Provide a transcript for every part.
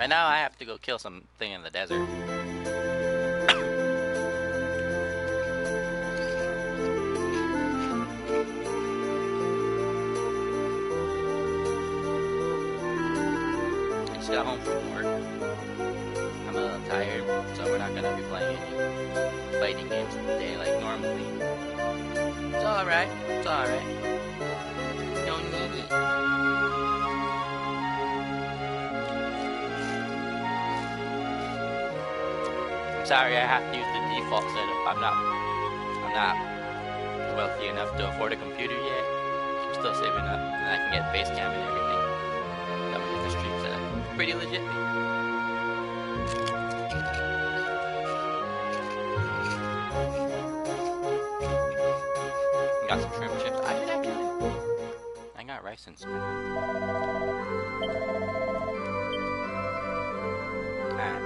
And now I have to go kill something in the desert. I just got home from work. I'm a little tired, so we're not gonna be playing any fighting games today like normally. It's alright. It's alright. Don't need it. I'm sorry, I have to use the default setup. I'm not wealthy enough to afford a computer yet. I'm still saving up, and I can get base cam and everything. That would get the stream set up pretty legitly. Got some shrimp chips. I got rice and spinach. Alright.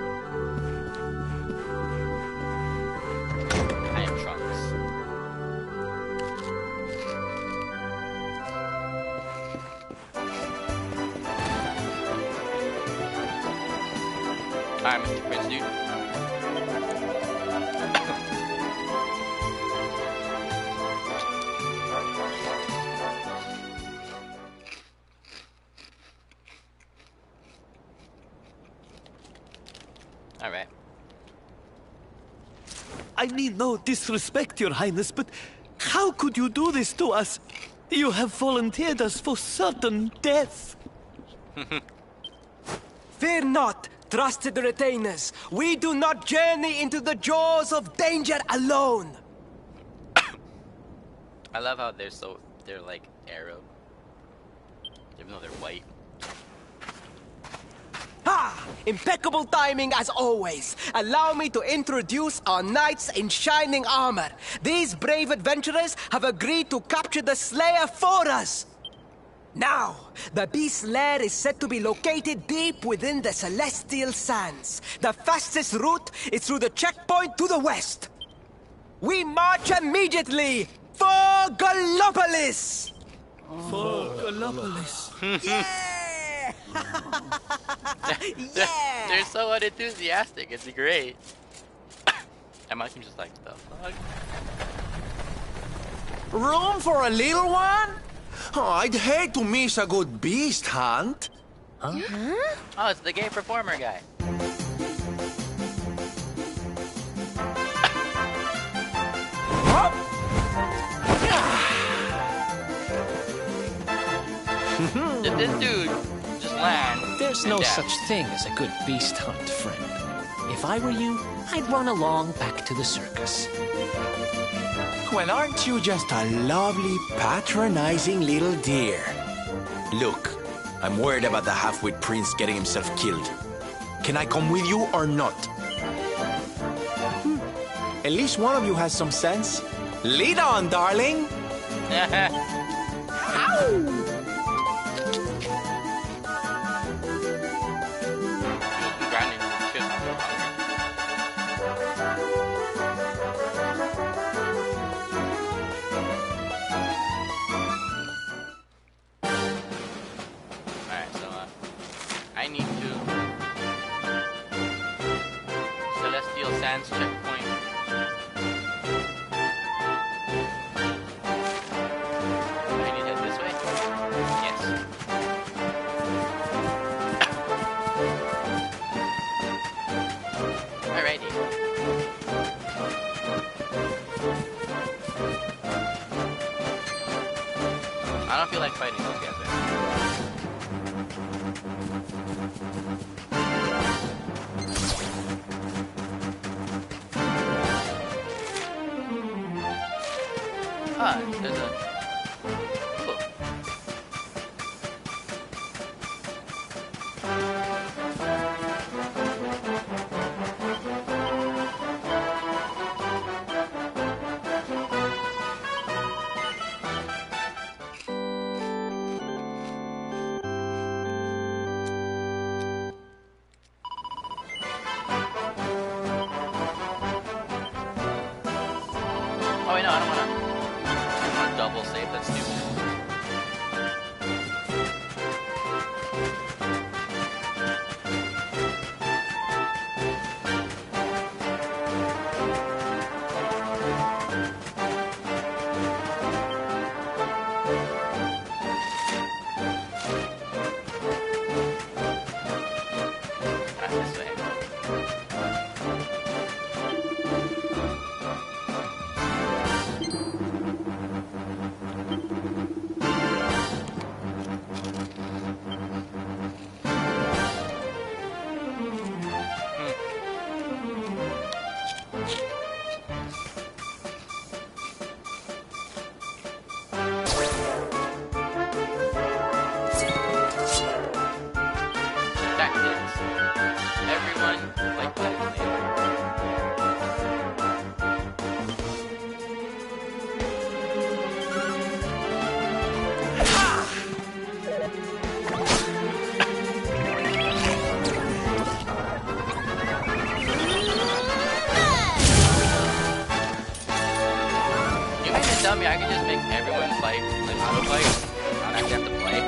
I am Trunks. Alright, Mr. Prince Dude. Alright. I mean no disrespect, Your Highness, but how could you do this to us? You have volunteered us for certain death. Fear not, trusted retainers. We do not journey into the jaws of danger alone. I love how they're like Arab. Even though they're white. Ha! Impeccable timing as always. Allow me to introduce our knights in shining armor. These brave adventurers have agreed to capture the Slayer for us. Now, the Beast's lair is said to be located deep within the Celestial Sands. The fastest route is through the checkpoint to the west. We march immediately for Gallopolis! For Gallopolis. Yeah! Yeah! They're so unenthusiastic. It's great. And my team's just like, the fuck? Room for a little one? Oh, I'd hate to miss a good beast hunt. Huh? Oh, it's the gay performer guy. Did this dude just land? There's no such thing as a good beast hunt, friend. If I were you, I'd run along back to the circus. Well, aren't you just a lovely, patronizing little dear? Look, I'm worried about the half-wit prince getting himself killed. Can I come with you or not? At least one of you has some sense. Lead on, darling! Ow! I need to Celestial Sands checkpoint. I need to head this way? Yes. Alrighty. I don't feel like fighting those guys right now. There's a... Cool. Oh wait, no, I don't wanna double save, that's stupid. tell me I can just make everyone fight, like auto fight? I don't actually have to play?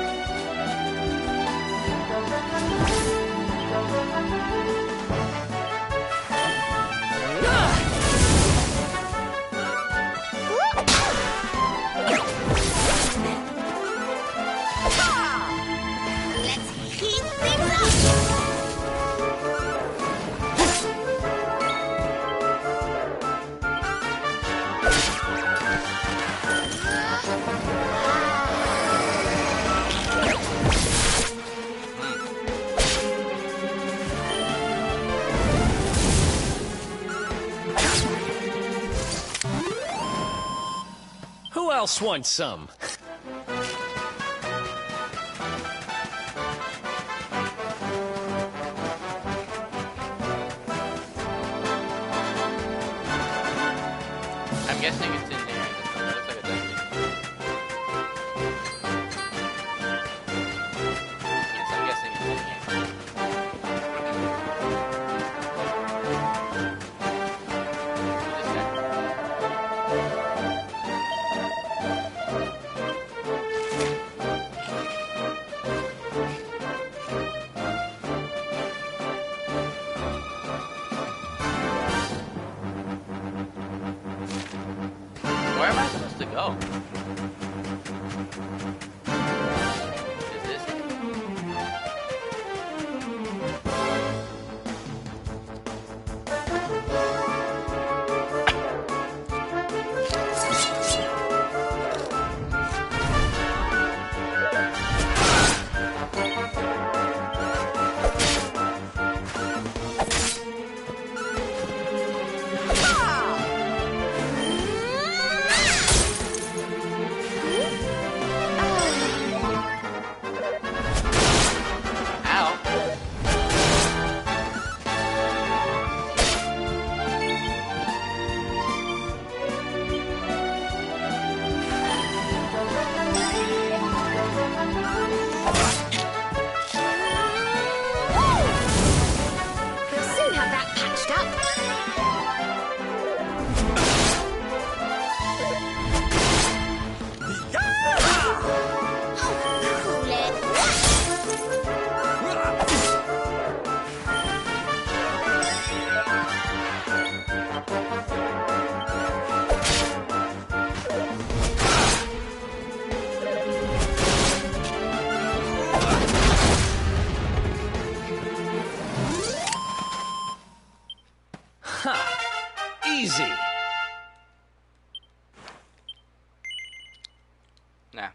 Let's heat things up! Who else wants some? I'm guessing it's in there. It looks like a dungeon. Yes, I'm guessing it's in here. This guy. Where am I supposed to go? Is this it? We'll soon have that patched up. Oh, cool it. Easy. Nah.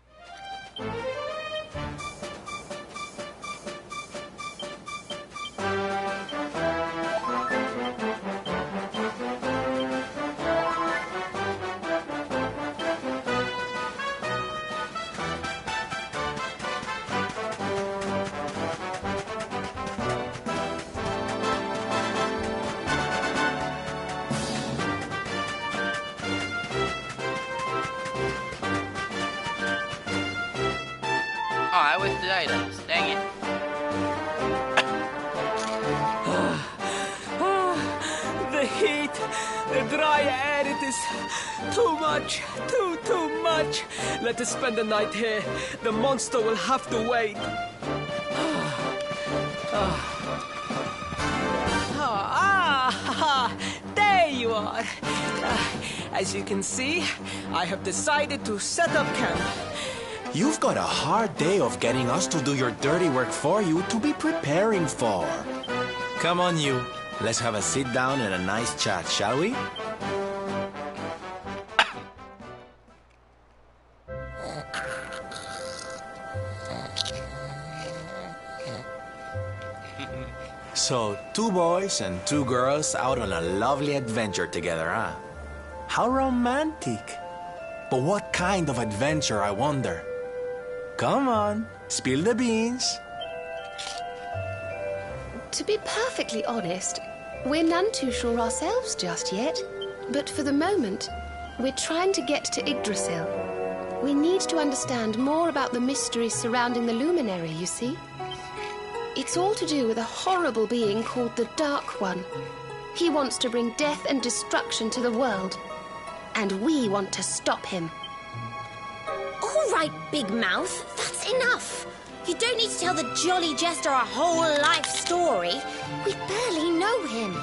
Oh, I wasted items. Dang it. The heat, the dry air, it is too much, too much. Let us spend the night here. The monster will have to wait. There you are. As you can see, I have decided to set up camp. You've got a hard day of getting us to do your dirty work for you to be preparing for. Come on, you. Let's have a sit down and a nice chat, shall we? So, 2 boys and 2 girls out on a lovely adventure together, huh? How romantic. But what kind of adventure, I wonder? Come on, spill the beans. To be perfectly honest, we're none too sure ourselves just yet. But for the moment, we're trying to get to Yggdrasil. We need to understand more about the mysteries surrounding the luminary, you see. It's all to do with a horrible being called the Dark One. He wants to bring death and destruction to the world. And we want to stop him. All right, Big Mouth, that's enough. You don't need to tell the Jolly Jester a whole life story. We barely know him.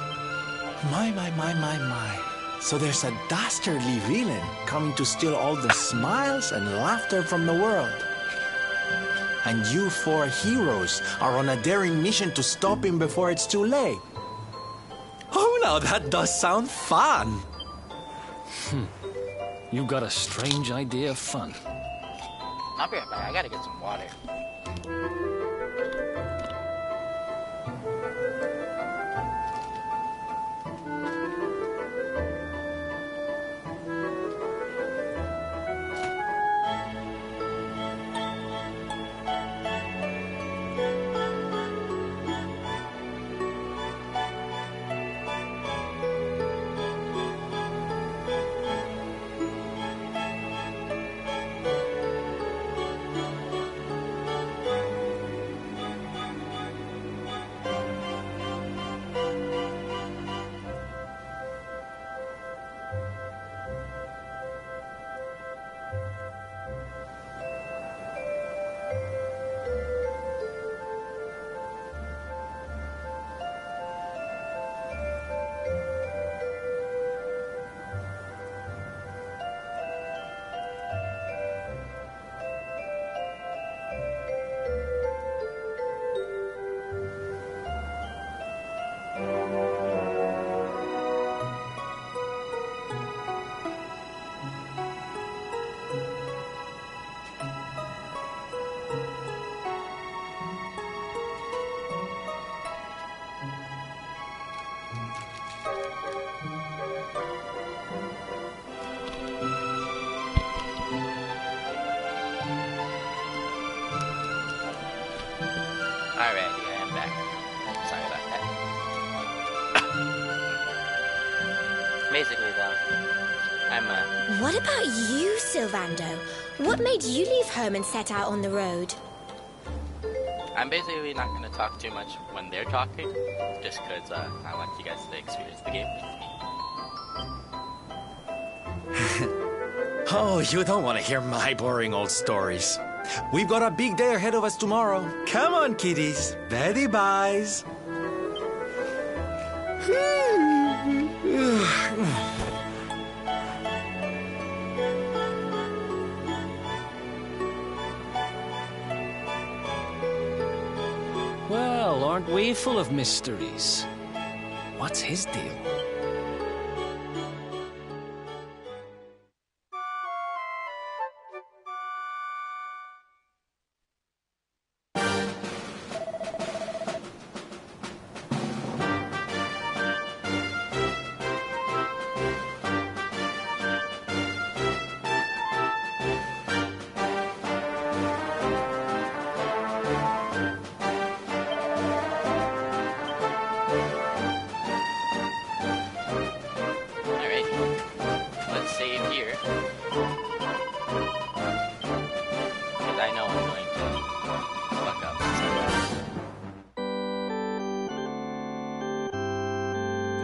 My. So there's a dastardly villain coming to steal all the smiles and laughter from the world. And you four heroes are on a daring mission to stop him before it's too late. Oh, now that does sound fun. You got a strange idea of fun. I'll be right back. I gotta get some water. Alrighty, I am back. Sorry about that. Basically, though, I'm, What about you, Sylvando? What made you leave home and set out on the road? I'm basically not gonna talk too much when they're talking, just because, I want you guys to experience the game with me. Oh, you don't want to hear my boring old stories. We've got a big day ahead of us tomorrow. Come on, kiddies. Betty buys. Well, aren't we full of mysteries? What's his deal?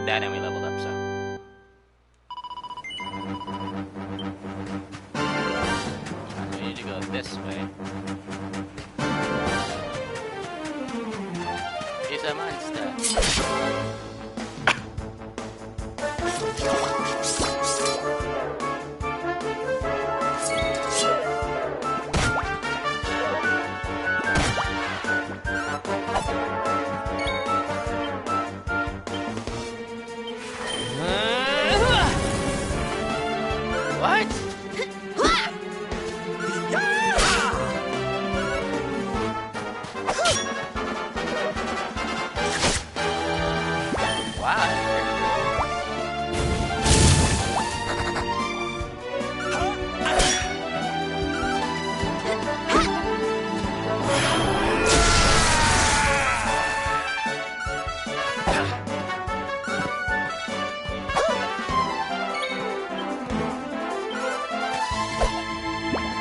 That and we leveled up, so. We need to go this way. He's a monster.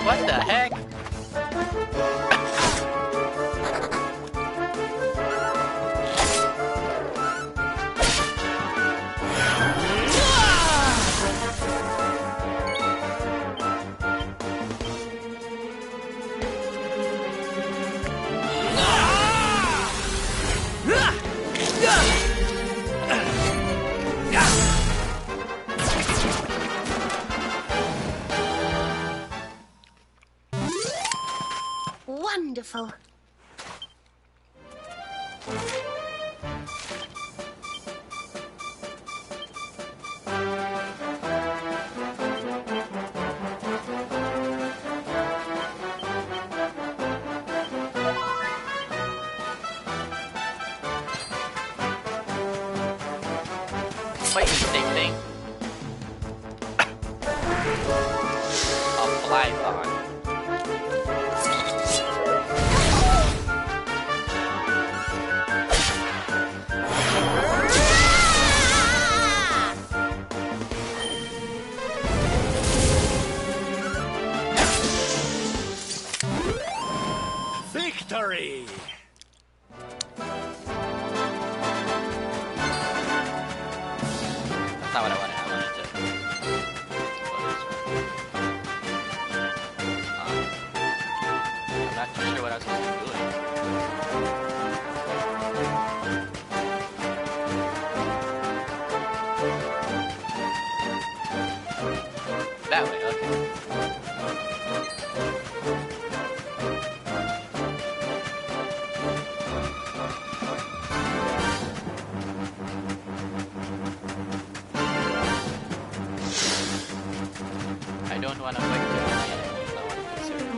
What the heck? wonderful. Wait, same thing. A fly bond. Victory! That's not what I wanted. I wanted to. I'm not too sure what I was supposed to be doing. That way, okay. I don't want to fight too many enemies. I want to conserve.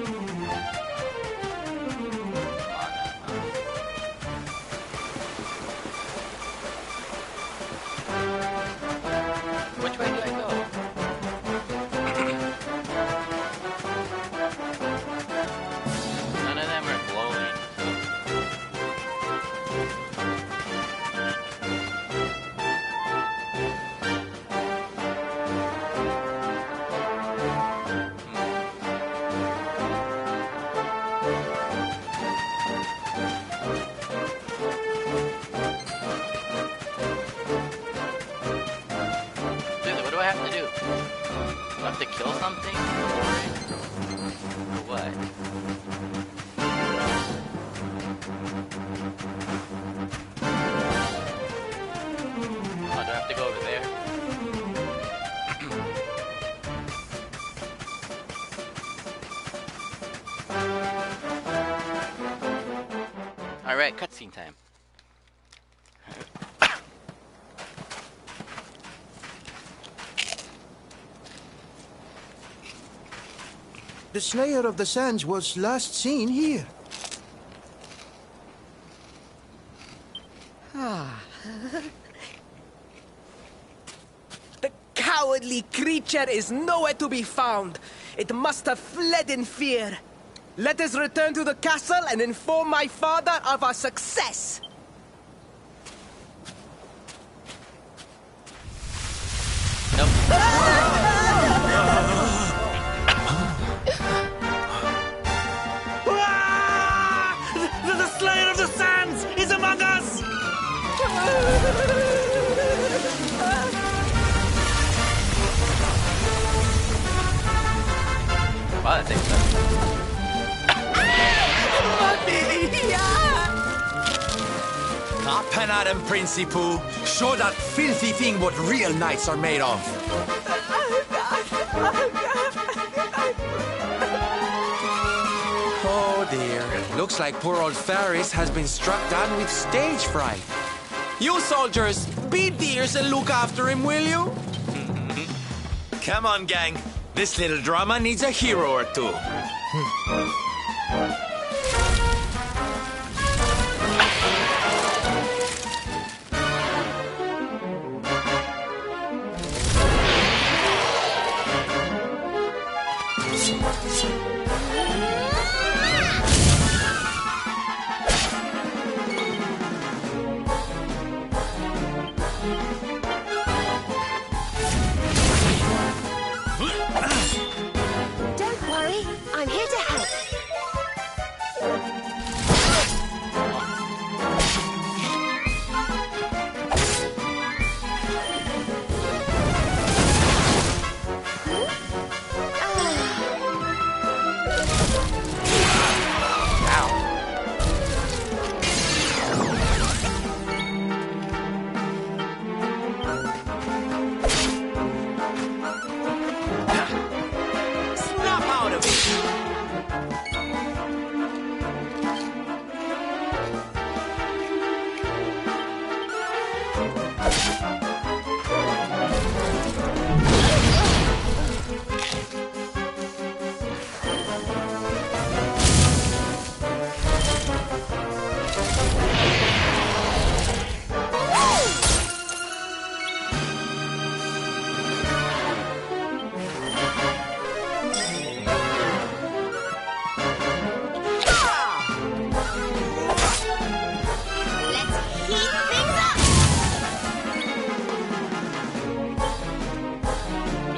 Which way do I go? None of them are glowing. Dude, what do I have to do? Do I have to kill something? Or what? Oh, do I have to go over there? Alright, cutscene time. The Slayer of the Sands was last seen here. The cowardly creature is nowhere to be found. It must have fled in fear. Let us return to the castle and inform my father of our success. Nope. The Slayer of the Sands is among us! Wow, that takes time. Up and at him, Princey Pooh. Show that filthy thing what real knights are made of. Oh dear. Looks like poor old Faris has been struck down with stage fright. You soldiers, be dears and look after him, will you? Come on, gang. This little drama needs a hero or two. Don't worry, I'm here to help.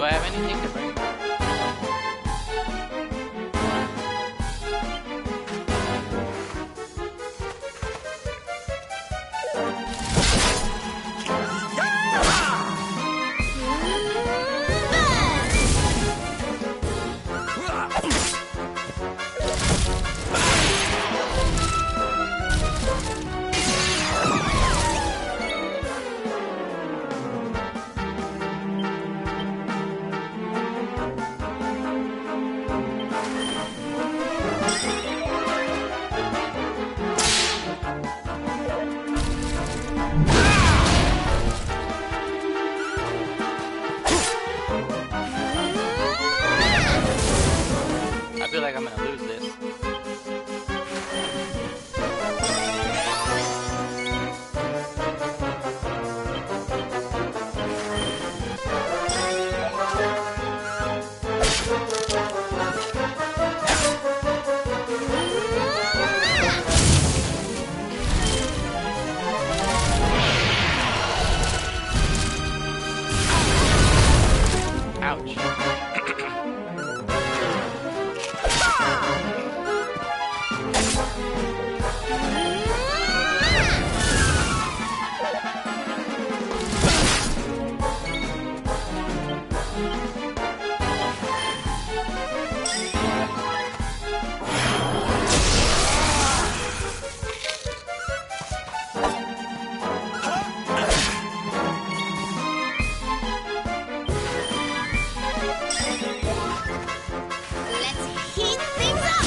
I have anything to bring? I feel like I'm gonna lose this. Ouch. Let's heat things up!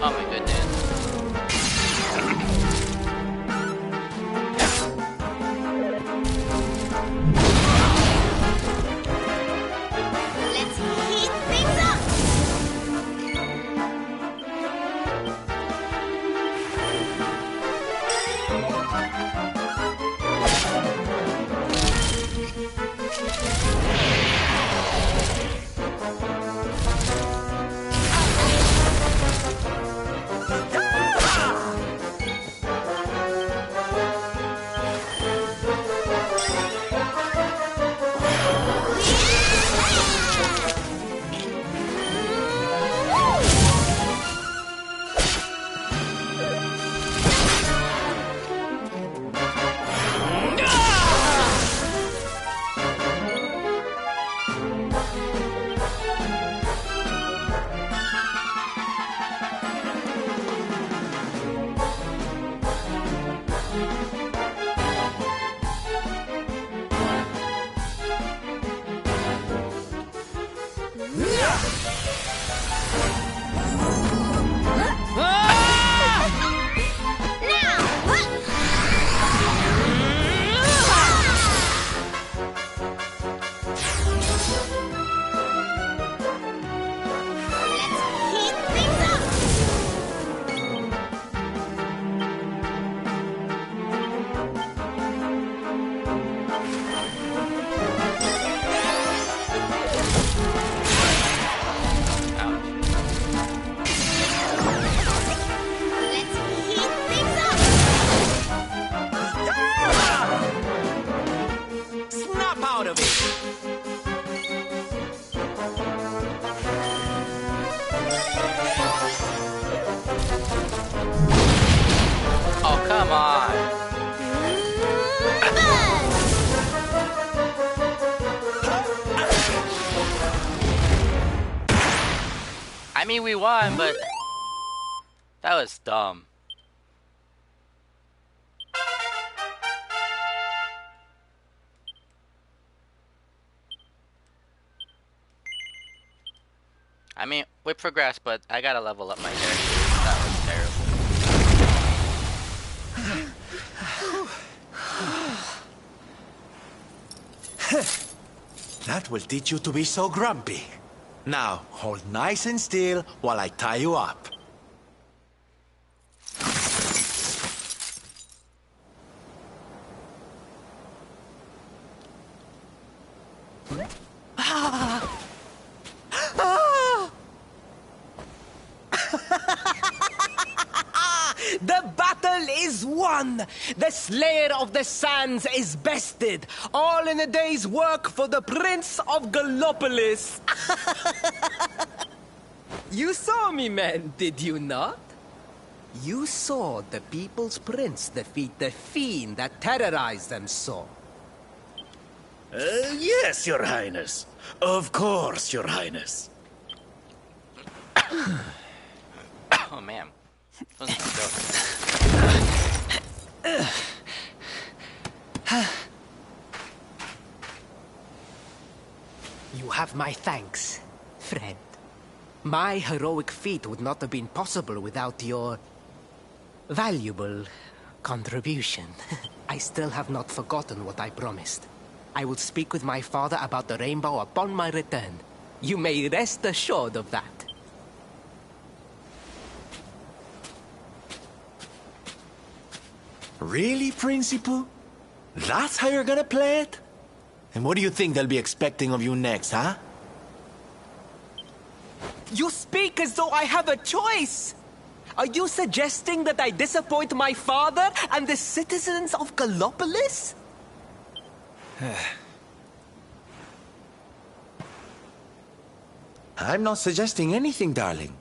Oh my goodness. Let's heat things up! Come on. I mean, we won, but that was dumb. I mean, we progressed, but I gotta level up my character. That was terrible. That will teach you to be so grumpy. Now, hold nice and still while I tie you up. The battle is won! The Slayer of the Sands is bested! All in a day's work for the Prince of Gallopolis! You saw me, men, did you not? You saw the People's Prince defeat the fiend that terrorized them so. Yes, Your Highness. Of course, Your Highness. Oh, man. That wasn't a joke. You have my thanks, friend. My heroic feat would not have been possible without your valuable contribution. I still have not forgotten what I promised. I will speak with my father about the rainbow upon my return. You may rest assured of that. Really, Principal? That's how you're gonna play it? And what do you think they'll be expecting of you next, huh? You speak as though I have a choice! Are you suggesting that I disappoint my father and the citizens of Gallopolis? I'm not suggesting anything, darling.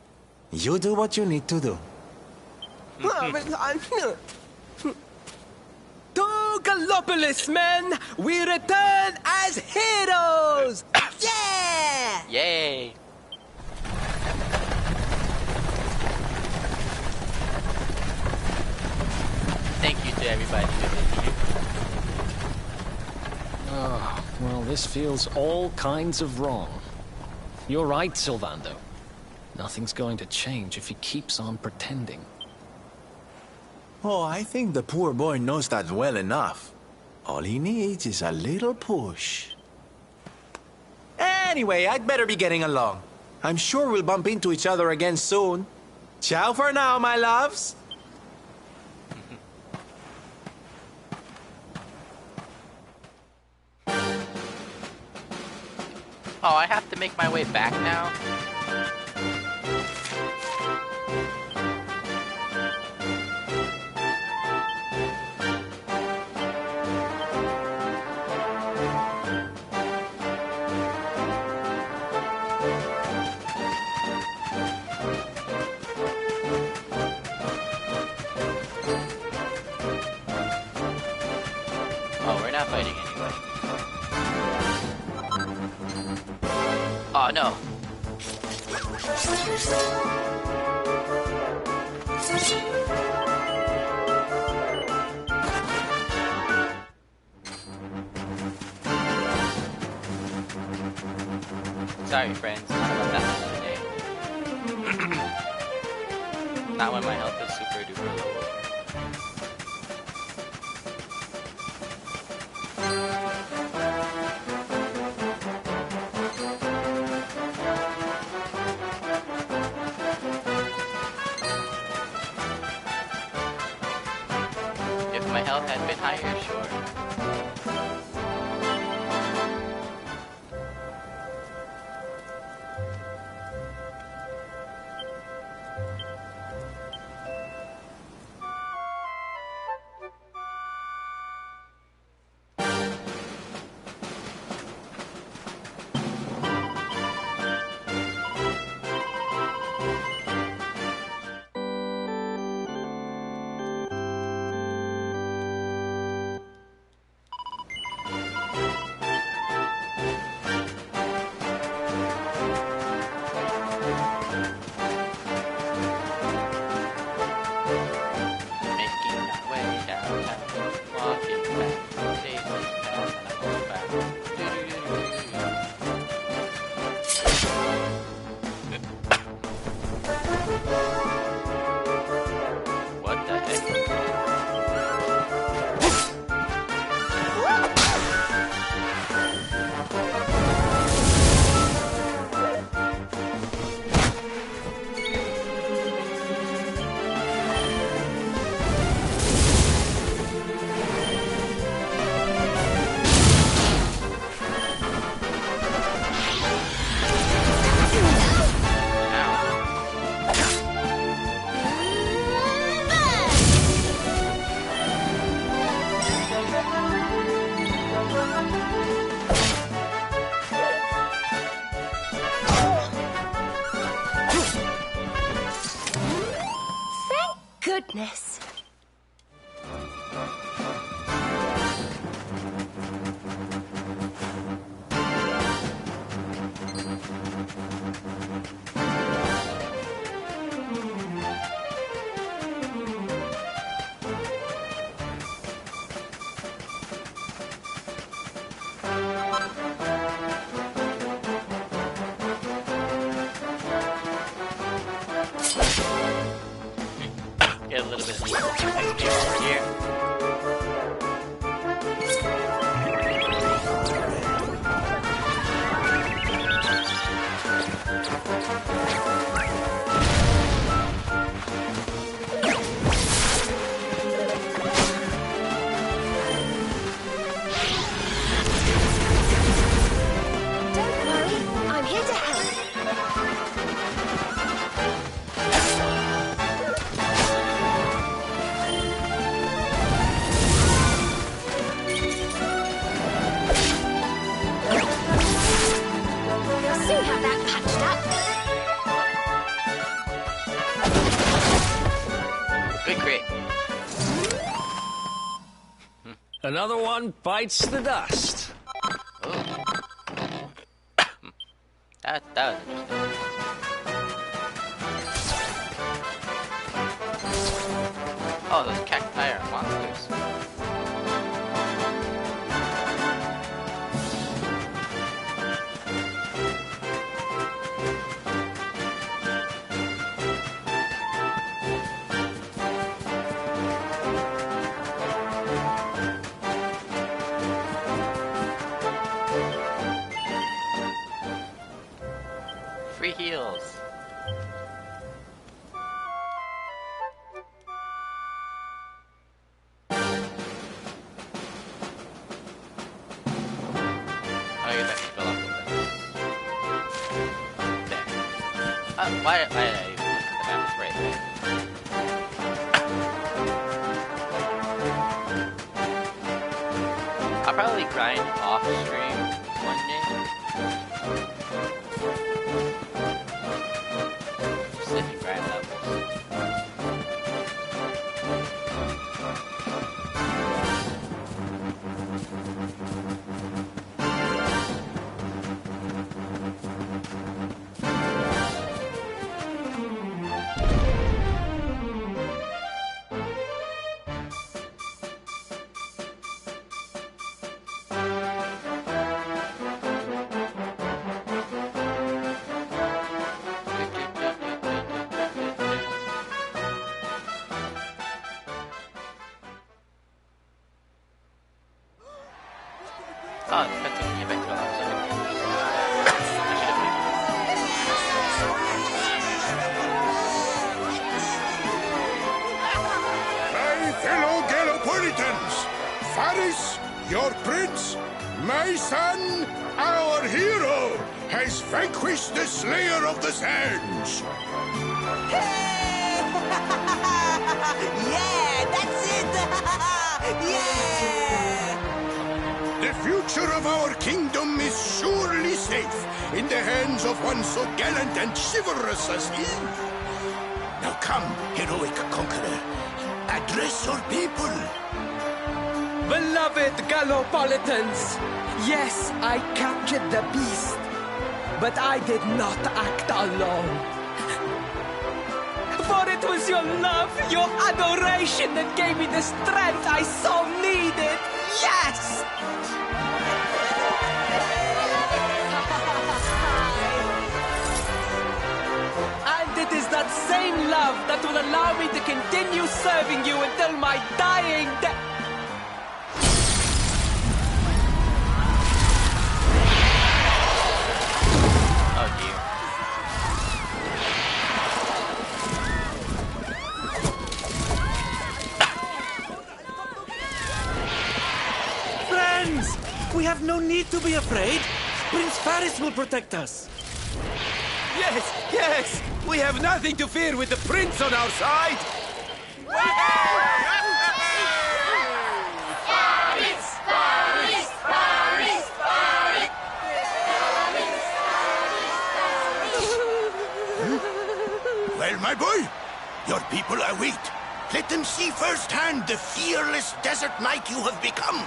You do what you need to do. To Gallopolis, men! We return as heroes! Yeah! Yay! Thank you to everybody who did here. Oh, well, this feels all kinds of wrong. You're right, Sylvando. Nothing's going to change if he keeps on pretending. Oh, I think the poor boy knows that well enough. All he needs is a little push. Anyway, I'd better be getting along. I'm sure we'll bump into each other again soon. Ciao for now, my loves. Oh, I have to make my way back now? Oh, we're not fighting anyway. Oh no. Sorry, friends. Not about that much today. Not when my health is super duper low. If my health had been higher, sure. Over here. Don't worry, I'm here to help. We'll soon have that patched up. Good crit. Another one bites the dust. That was interesting. Oh, those cacti are monsters. Free heals. Oh, you have to fill up with this. There. Why did I even the map is right there? I'll probably grind off stream one day. Sit and grind levels. Oh, that's when you get back to My fellow Galopolitans, Faris, your prince, my son, our hero, has vanquished the Slayer of the Sands. Yeah, that's it! Yeah! The future of our kingdom is surely safe in the hands of one so gallant and chivalrous as he. Now come, heroic conqueror, address your people. Beloved Galopolitans, yes, I captured the beast, but I did not act alone. For it was your love, your adoration that gave me the strength I so needed. Yes! And it is that same love that will allow me to continue serving you until my dying day. Oh dear. Friends! We have no need to be afraid. Prince Faris will protect us. Yes, yes! We have nothing to fear with the prince on our side! Well, my boy, your people await. Let them see firsthand the fearless desert knight you have become.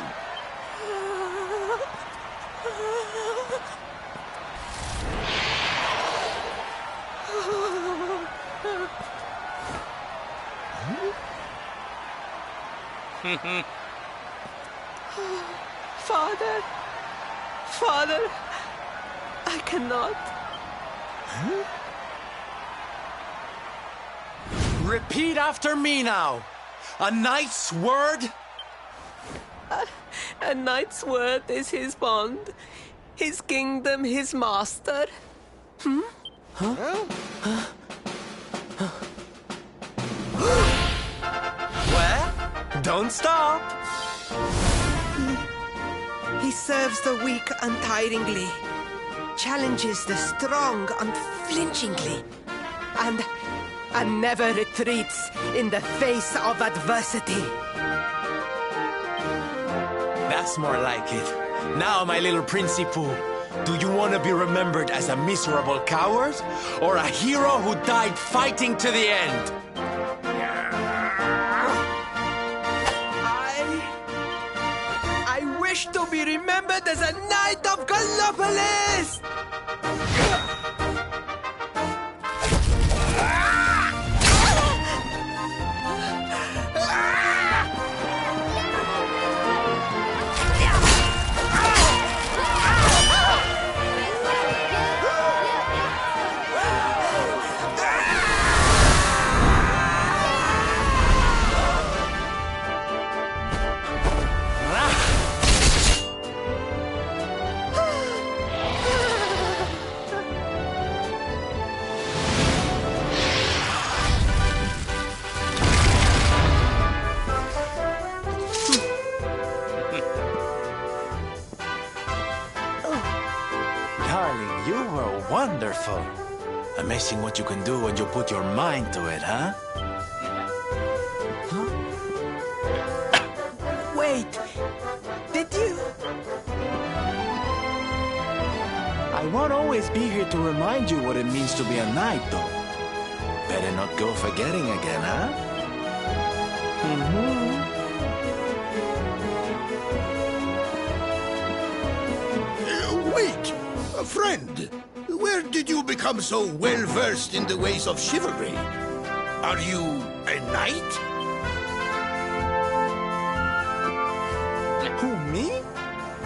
Father, Father, I cannot. Repeat after me now. A knight's word? A knight's word is his bond. His kingdom, his master. Well, don't stop. He serves the weak untiringly, challenges the strong unflinchingly, and never retreats in the face of adversity. That's more like it. Now, my little Principal, do you want to be remembered as a miserable coward or a hero who died fighting to the end? I wish to be remembered as a knight of Gallopolis! Darling, you were wonderful. Amazing what you can do when you put your mind to it, huh? Wait, did you? I won't always be here to remind you what it means to be a knight, though. Better not go forgetting again, huh? Wait! Friend, where did you become so well-versed in the ways of chivalry? Are you a knight? Who, me?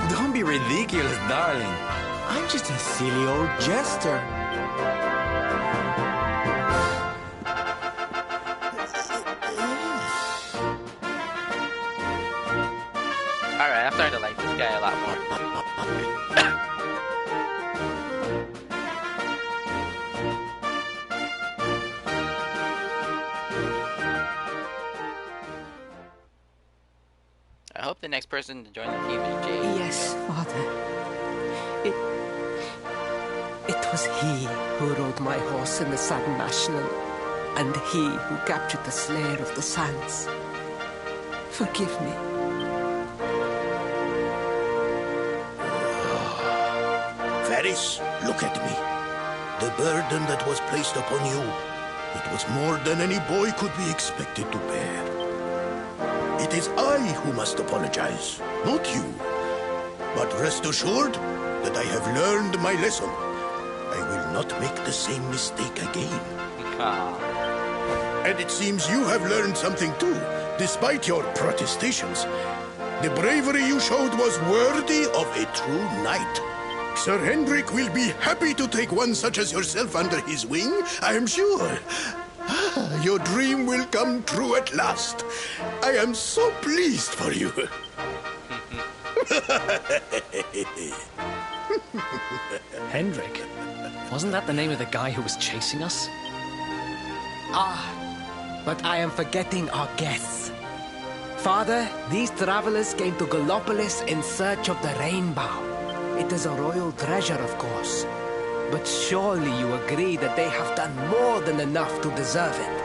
Don't be ridiculous, darling. I'm just a silly old jester. Alright, I'm starting to like this guy a lot more. I hope the next person to join the team is Jade. Yes, Father. It was he who rode my horse in the Sun National, and he who captured the Slayer of the Sands. Forgive me. Varys, look at me. The burden that was placed upon you, it was more than any boy could be expected to bear. It is I who must apologize, not you. But rest assured that I have learned my lesson. I will not make the same mistake again. And it seems you have learned something too, despite your protestations. The bravery you showed was worthy of a true knight. Sir Hendrik will be happy to take one such as yourself under his wing, I am sure. Your dream will come true at last. I am so pleased for you. Hendrik? Wasn't that the name of the guy who was chasing us? But I am forgetting our guests. Father, these travelers came to Gallopolis in search of the rainbow. It is a royal treasure, of course. But surely you agree that they have done more than enough to deserve it.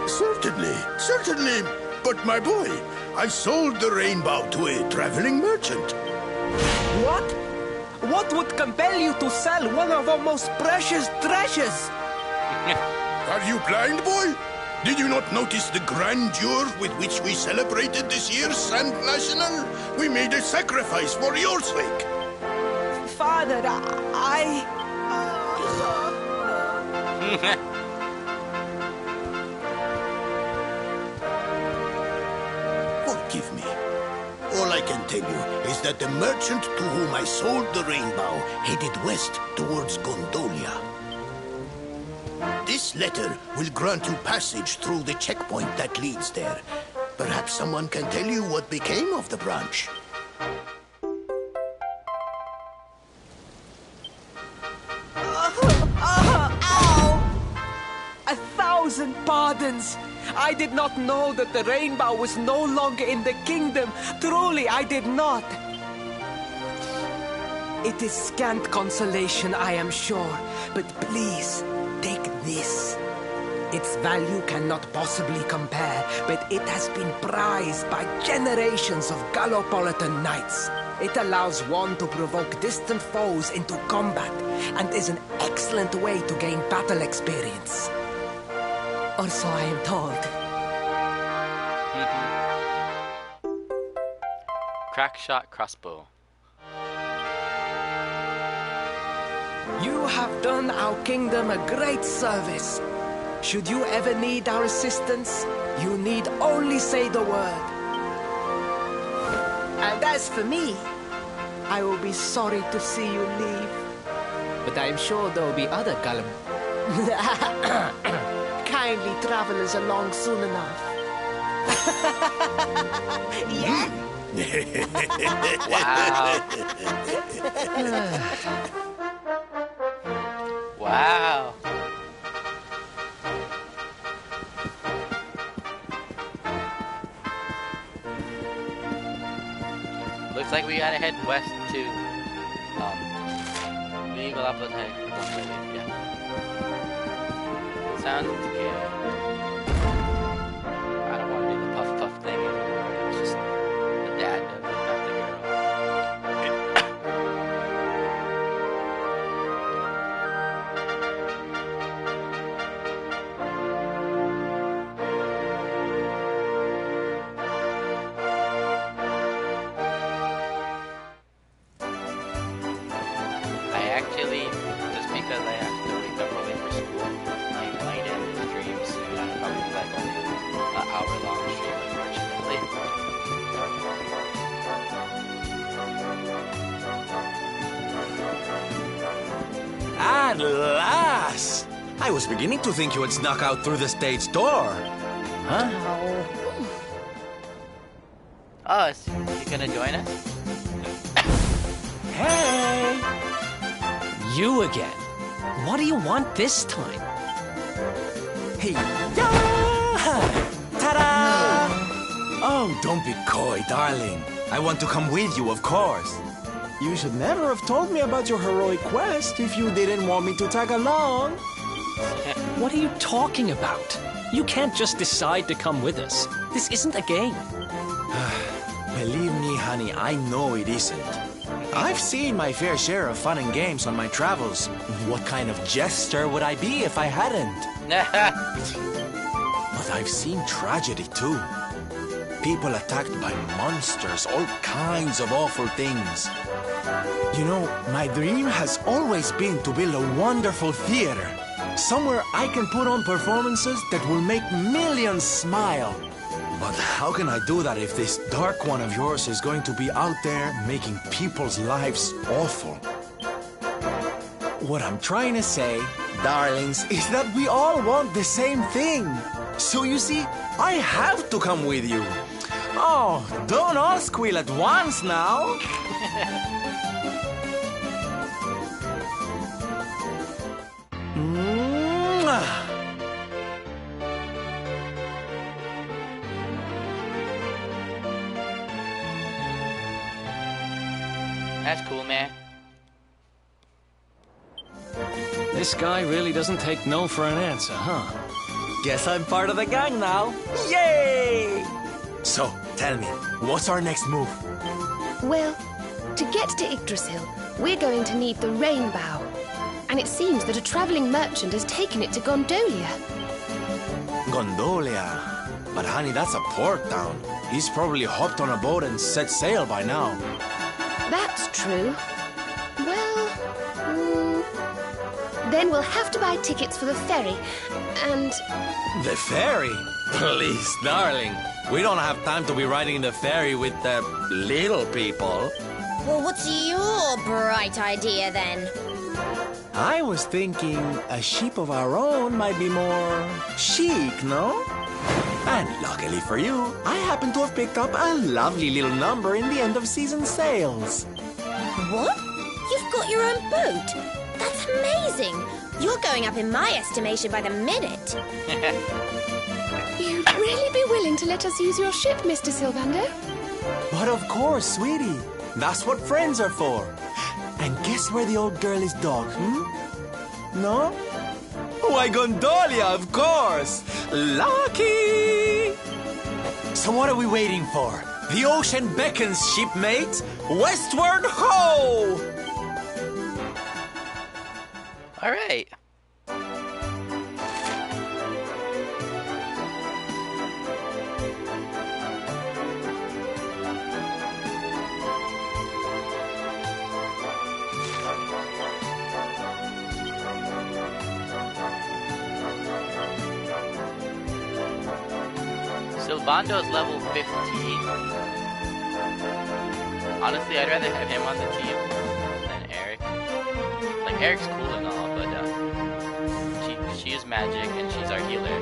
Certainly, certainly. But my boy, I sold the rainbow to a traveling merchant. What? What would compel you to sell one of our most precious treasures? Are you blind, boy? Did you not notice the grandeur with which we celebrated this year's Sand National? We made a sacrifice for your sake. Father, Forgive me. All I can tell you is that the merchant to whom I sold the rainbow headed west towards Gondolia. This letter will grant you passage through the checkpoint that leads there. Perhaps someone can tell you what became of the branch. Ow! 1,000 pardons! I did not know that the rainbow was no longer in the kingdom. Truly, I did not. It is scant consolation, I am sure. But please, take this. Its value cannot possibly compare, but it has been prized by generations of Gallopolitan knights. It allows one to provoke distant foes into combat, and is an excellent way to gain battle experience. Or so I am told. Crackshot crossbow. You have done our kingdom a great service. Should you ever need our assistance, you need only say the word. And as for me, I will be sorry to see you leave. But I am sure there will be other kindly travelers along soon enough. Yeah. Wow. Wow. Looks like we gotta head west to yeah. Sounds good. I don't want to do the puff puff thing anymore. It's just the dad does it, not the Actually, just because I have to wake up early for school, I might end the stream soon. I'll probably like only an hour-long stream, unfortunately. At last! I was beginning to think you had snuck out through the stage door. Huh? Oh, is you gonna join us? Hey! You again. What do you want this time? Hey, yeah! Ta-da! Oh, don't be coy, darling. I want to come with you, of course. You should never have told me about your heroic quest if you didn't want me to tag along. What are you talking about? You can't just decide to come with us. This isn't a game. Believe me, honey, I know it isn't. I've seen my fair share of fun and games on my travels. What kind of jester would I be if I hadn't? But I've seen tragedy too. People attacked by monsters, all kinds of awful things. You know, my dream has always been to build a wonderful theater. Somewhere I can put on performances that will make millions smile. But how can I do that if this dark one of yours is going to be out there making people's lives awful? What I'm trying to say, darlings, is that we all want the same thing. So you see, I have to come with you. Oh, don't all squeal at once now. That's cool, man. This guy really doesn't take no for an answer, huh? Guess I'm part of the gang now. Yay! So, tell me, what's our next move? Well, to get to Yggdrasil, we're going to need the Rainbow. And it seems that a traveling merchant has taken it to Gondolia. Gondolia? But honey, that's a port town. He's probably hopped on a boat and set sail by now. That's true. Well, then we'll have to buy tickets for the ferry, and... The ferry? Please, darling. We don't have time to be riding the ferry with the little people. Well, what's your bright idea then? I was thinking a ship of our own might be more chic, no? And luckily for you, I happen to have picked up a lovely little number in the end of season sales. What? You've got your own boat? That's amazing. You're going up in my estimation by the minute. You'd really be willing to let us use your ship, Mr. Sylvando? But of course, sweetie. That's what friends are for. And guess where the old girl is docked, No? Why, Gondolia, of course! Lucky! So what are we waiting for? The ocean beckons, shipmate! Westward ho! All right. Sylvando's level 15. Honestly, I'd rather have him on the team than Eric. Like, Eric's cool and all, but she is magic and she's our healer.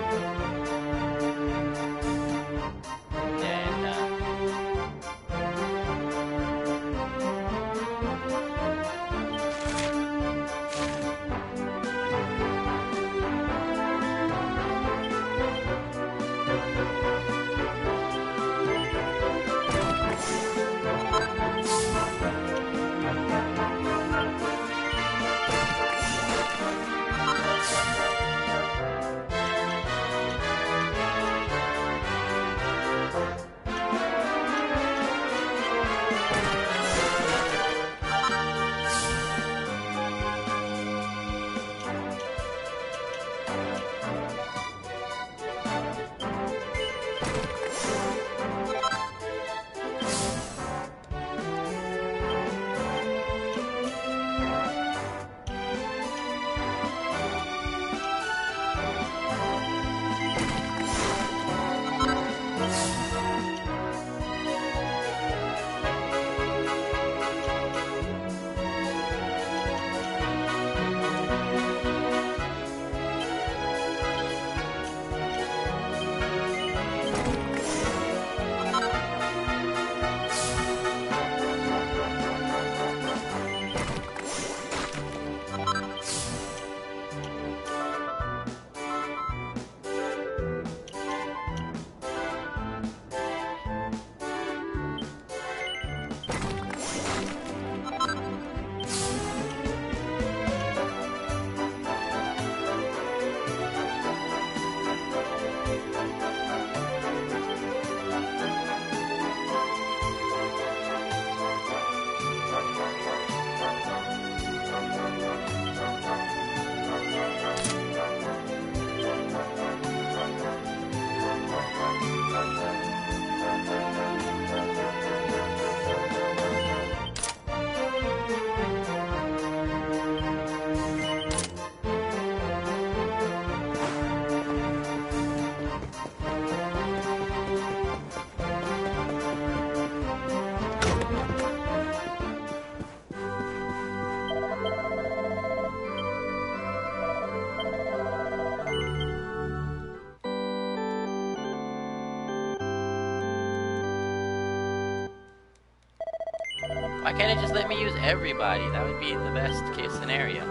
And why can't it just let me use everybody? That would be the best case scenario.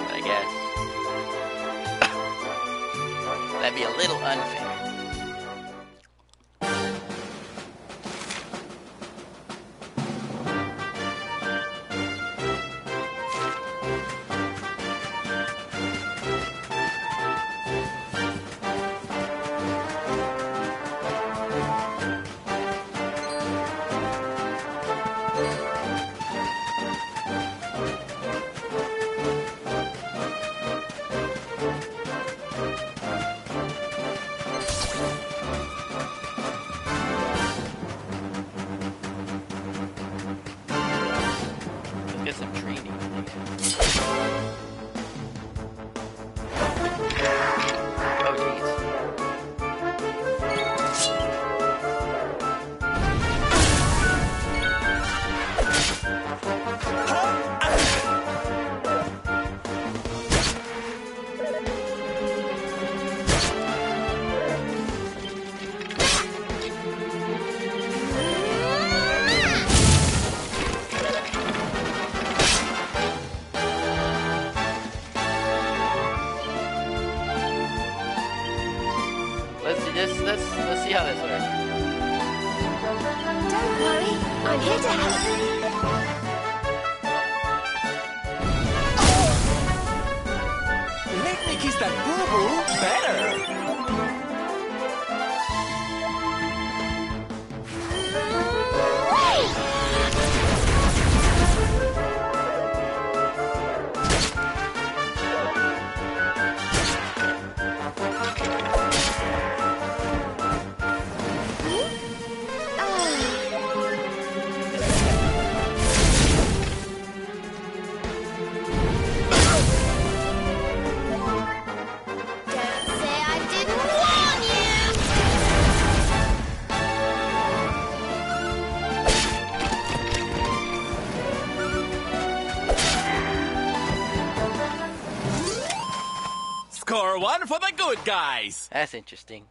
But I guess that'd be a little unfair. Get some training. Oh, jeez. see how this works. Don't worry, I'm here to help. Let me kiss that boo-boo better. Don't say I didn't warn Score one for the good guys. That's interesting.